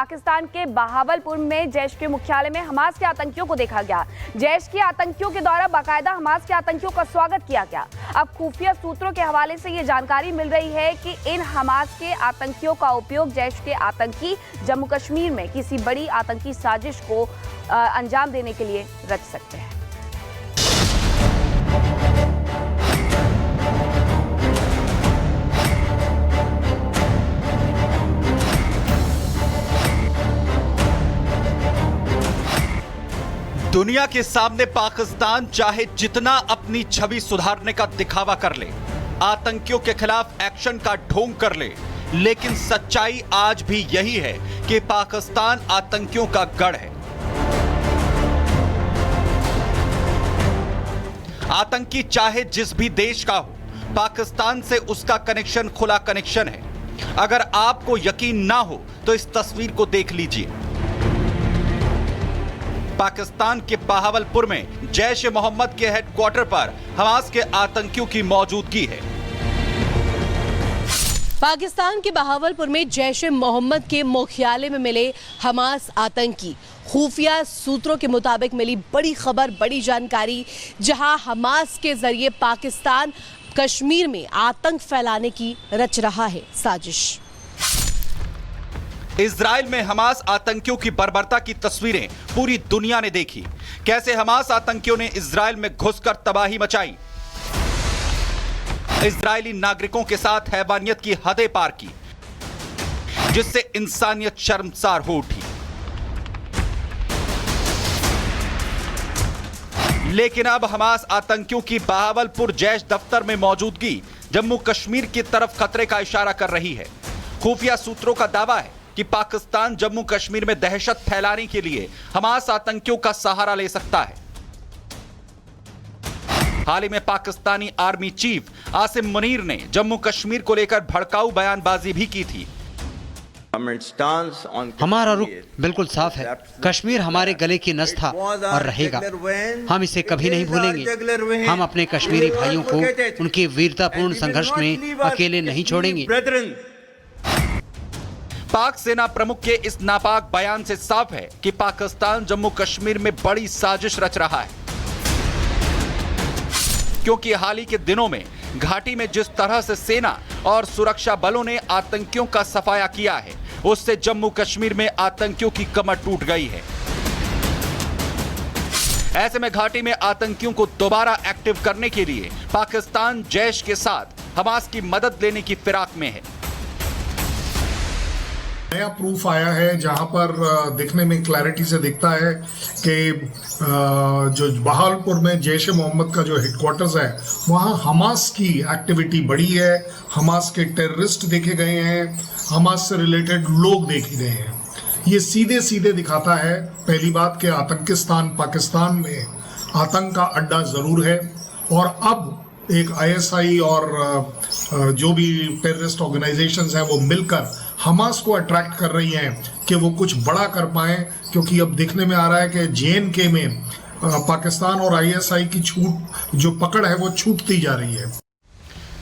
पाकिस्तान के बहावलपुर में जैश के मुख्यालय में हमास के आतंकियों को देखा गया। जैश के आतंकियों के द्वारा बाकायदा हमास के आतंकियों का स्वागत किया गया। अब खुफिया सूत्रों के हवाले से ये जानकारी मिल रही है कि इन हमास के आतंकियों का उपयोग जैश के आतंकी जम्मू कश्मीर में किसी बड़ी आतंकी साजिश को अंजाम देने के लिए रच सकते हैं। दुनिया के सामने पाकिस्तान चाहे जितना अपनी छवि सुधारने का दिखावा कर ले, आतंकियों के खिलाफ एक्शन का ढोंग कर ले, लेकिन सच्चाई आज भी यही है कि पाकिस्तान आतंकियों का गढ़ है। आतंकी चाहे जिस भी देश का हो, पाकिस्तान से उसका कनेक्शन खुला कनेक्शन है। अगर आपको यकीन ना हो तो इस तस्वीर को देख लीजिए। पाकिस्तान के बहावलपुर में जैश ए मोहम्मद के हेडक्वार्टर पर हमास के आतंकियों की मौजूदगी है। पाकिस्तान के बहावलपुर में जैश ए मोहम्मद के मुख्यालय में मिले हमास आतंकी। खुफिया सूत्रों के मुताबिक मिली बड़ी खबर, बड़ी जानकारी, जहां हमास के जरिए पाकिस्तान कश्मीर में आतंक फैलाने की रच रहा है साजिश। इजराइल में हमास आतंकियों की बर्बरता की तस्वीरें पूरी दुनिया ने देखी। कैसे हमास आतंकियों ने इजराइल में घुसकर तबाही मचाई, इजरायली नागरिकों के साथ हैवानियत की हदें पार की, जिससे इंसानियत शर्मसार हो उठी। लेकिन अब हमास आतंकियों की बहावलपुर जैश दफ्तर में मौजूदगी जम्मू कश्मीर की तरफ खतरे का इशारा कर रही है। खुफिया सूत्रों का दावा है कि पाकिस्तान जम्मू कश्मीर में दहशत फैलाने के लिए हमास आतंकियों का सहारा ले सकता है। हाल ही में पाकिस्तानी आर्मी चीफ आसिम मुनीर ने जम्मू कश्मीर को लेकर भड़काऊ बयानबाजी भी की थी। हमारा रुख बिल्कुल साफ है। कश्मीर हमारे गले की नस था और रहेगा। हम इसे कभी नहीं भूलेंगे। हम अपने कश्मीरी भाइयों को उनके वीरतापूर्ण संघर्ष में अकेले नहीं छोड़ेंगे। पाक सेना प्रमुख के इस नापाक बयान से साफ है कि पाकिस्तान जम्मू कश्मीर में बड़ी साजिश रच रहा है, क्योंकि हाल ही के दिनों में घाटी में जिस तरह से सेना और सुरक्षा बलों ने आतंकियों का सफाया किया है, उससे जम्मू कश्मीर में आतंकियों की कमर टूट गई है। ऐसे में घाटी में आतंकियों को दोबारा एक्टिव करने के लिए पाकिस्तान जैश के साथ हमास की मदद लेने की फिराक में है। नया प्रूफ आया है जहां पर दिखने में क्लैरिटी से दिखता है कि जो बहावलपुर में जैश ए मोहम्मद का जो हेडक्वार्टर्स है, वहां हमास की एक्टिविटी बढ़ी है। हमास के टेररिस्ट देखे गए हैं, हमास से रिलेटेड लोग देखे गए हैं। ये सीधे सीधे दिखाता है पहली बात कि आतंकिस्तान पाकिस्तान में आतंक का अड्डा जरूर है, और अब एक आईएसआई और जो भी टेररिस्ट ऑर्गेनाइजेशंस हैं वो मिलकर हमास को अट्रैक्ट कर रही हैं कि वो कुछ बड़ा कर पाएं, क्योंकि अब देखने में आ रहा है कि जेएनके में पाकिस्तान और आईएसआई की छूट जो पकड़ है वो छूटती जा रही है।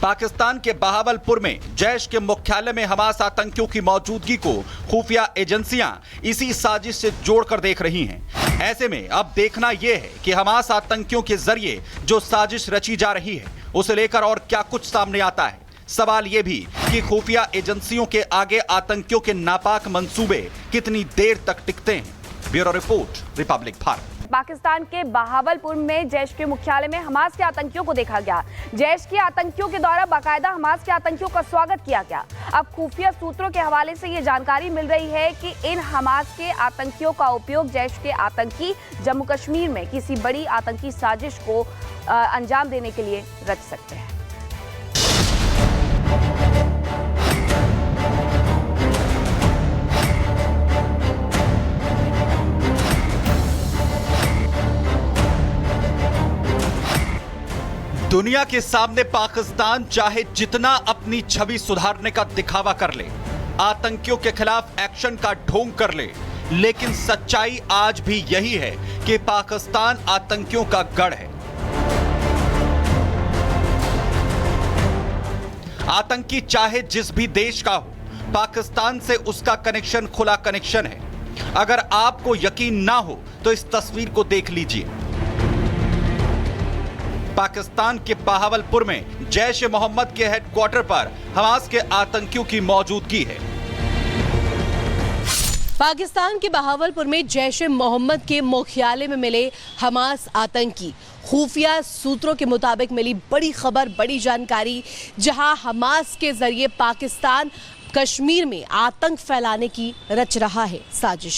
पाकिस्तान के बहावलपुर में जैश के मुख्यालय में हमास आतंकियों की मौजूदगी को खुफिया एजेंसियां इसी साजिश से जोड़कर देख रही हैं। ऐसे में अब देखना यह है कि हमास आतंकियों के जरिए जो साजिश रची जा रही है, उसे लेकर और क्या कुछ सामने आता है। सवाल यह भी कि खुफिया एजेंसियों के आगे आतंकियों के नापाक मंसूबे कितनी देर तक टिकते हैं। Bureau report, Republic Bharat. Pakistan के बहावलपुर में जैश के मुख्यालय में हमास के आतंकियों को देखा गया। जैश के आतंकियों के द्वारा बाकायदा हमास के आतंकियों का स्वागत किया गया। अब खुफिया सूत्रों के हवाले से ये जानकारी मिल रही है कि इन हमास के आतंकियों का उपयोग जैश के आतंकी जम्मू कश्मीर में किसी बड़ी आतंकी साजिश को अंजाम देने के लिए रच सकते हैं। दुनिया के सामने पाकिस्तान चाहे जितना अपनी छवि सुधारने का दिखावा कर ले, आतंकियों के खिलाफ एक्शन का ढोंग कर ले, लेकिन सच्चाई आज भी यही है कि पाकिस्तान आतंकियों का गढ़ है। आतंकी चाहे जिस भी देश का हो, पाकिस्तान से उसका कनेक्शन खुला कनेक्शन है। अगर आपको यकीन ना हो तो इस तस्वीर को देख लीजिए। पाकिस्तान के बहावलपुर में जैश ए मोहम्मद के हेडक्वार्टर पर हमास के आतंकियों की मौजूदगी है। पाकिस्तान के बहावलपुर में जैश ए मोहम्मद के मुख्यालय में मिले हमास आतंकी। खुफिया सूत्रों के मुताबिक मिली बड़ी खबर, बड़ी जानकारी, जहां हमास के जरिए पाकिस्तान कश्मीर में आतंक फैलाने की रच रहा है साजिश।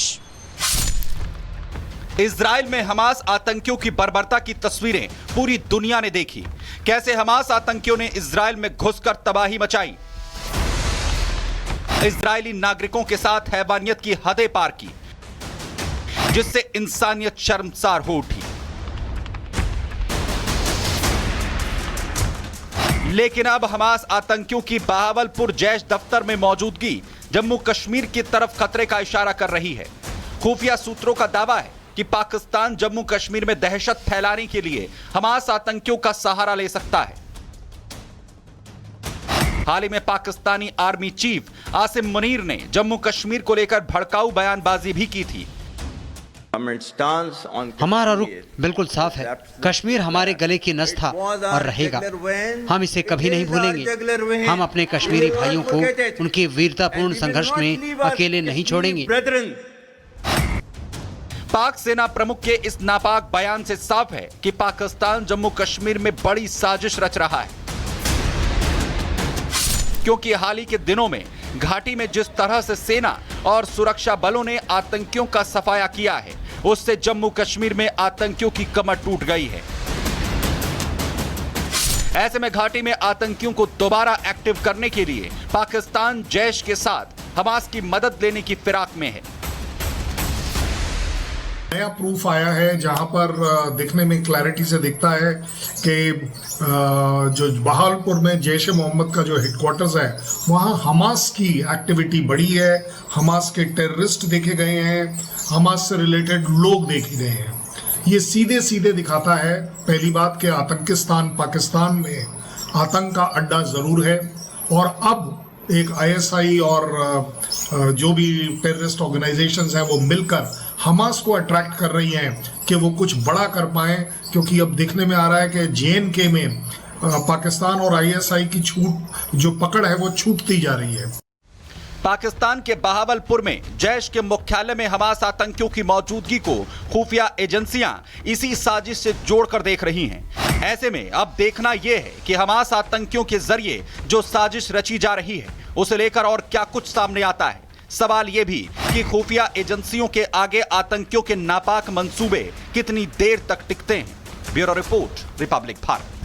इजराइल में हमास आतंकियों की बर्बरता की तस्वीरें पूरी दुनिया ने देखी। कैसे हमास आतंकियों ने इजराइल में घुसकर तबाही मचाई, इजरायली नागरिकों के साथ हैवानियत की हदें पार की, जिससे इंसानियत शर्मसार हो उठी। लेकिन अब हमास आतंकियों की बहावलपुर जैश दफ्तर में मौजूदगी जम्मू कश्मीर की तरफ खतरे का इशारा कर रही है। खुफिया सूत्रों का दावा है कि पाकिस्तान जम्मू कश्मीर में दहशत फैलाने के लिए हमास आतंकियों का सहारा ले सकता है। हाल ही में पाकिस्तानी आर्मी चीफ आसिम मुनीर ने जम्मू कश्मीर को लेकर भड़काऊ बयानबाजी भी की थी। हमारा रुख बिल्कुल साफ है। कश्मीर हमारे गले की नस था और रहेगा। हम इसे कभी नहीं भूलेंगे। हम अपने कश्मीरी भाइयों को उनके वीरतापूर्ण संघर्ष में अकेले नहीं छोड़ेंगे। पाक सेना प्रमुख के इस नापाक बयान से साफ है कि पाकिस्तान जम्मू कश्मीर में बड़ी साजिश रच रहा है, क्योंकि हाल ही के दिनों में घाटी में जिस तरह से सेना और सुरक्षा बलों ने आतंकियों का सफाया किया है, उससे जम्मू कश्मीर में आतंकियों की कमर टूट गई है। ऐसे में घाटी में आतंकियों को दोबारा एक्टिव करने के लिए पाकिस्तान जैश के साथ हमास की मदद लेने की फिराक में है। नया प्रूफ आया है जहां पर दिखने में क्लैरिटी से दिखता है कि जो बहावलपुर में जैश ए मोहम्मद का जो हेडक्वार्टर्स है वहां हमास की एक्टिविटी बढ़ी है। हमास के टेररिस्ट देखे गए हैं, हमास से रिलेटेड लोग देखे गए हैं। ये सीधे सीधे दिखाता है पहली बात कि आतंकिस्तान पाकिस्तान में आतंक का अड्डा जरूर है, और अब एक आईएसआई और जो भी टेररिस्ट ऑर्गेनाइजेशंस हैं वो मिलकर हमास को अट्रैक्ट कर रही हैं कि वो कुछ बड़ा कर पाएं, क्योंकि अब देखने में आ रहा है कि JNK में पाकिस्तान और आईएसआई की छूट जो पकड़ है वो छूटती जा रही है। पाकिस्तान के बहावलपुर में जैश के मुख्यालय में हमास आतंकियों की मौजूदगी को खुफिया एजेंसियां इसी साजिश से जोड़कर देख रही हैं। ऐसे में अब देखना यह है कि हमास आतंकियों के जरिए जो साजिश रची जा रही है उसे लेकर और क्या कुछ सामने आता है। सवाल यह भी कि खुफिया एजेंसियों के आगे आतंकियों के नापाक मंसूबे कितनी देर तक टिकते हैं। Bureau report, Republic Bharat.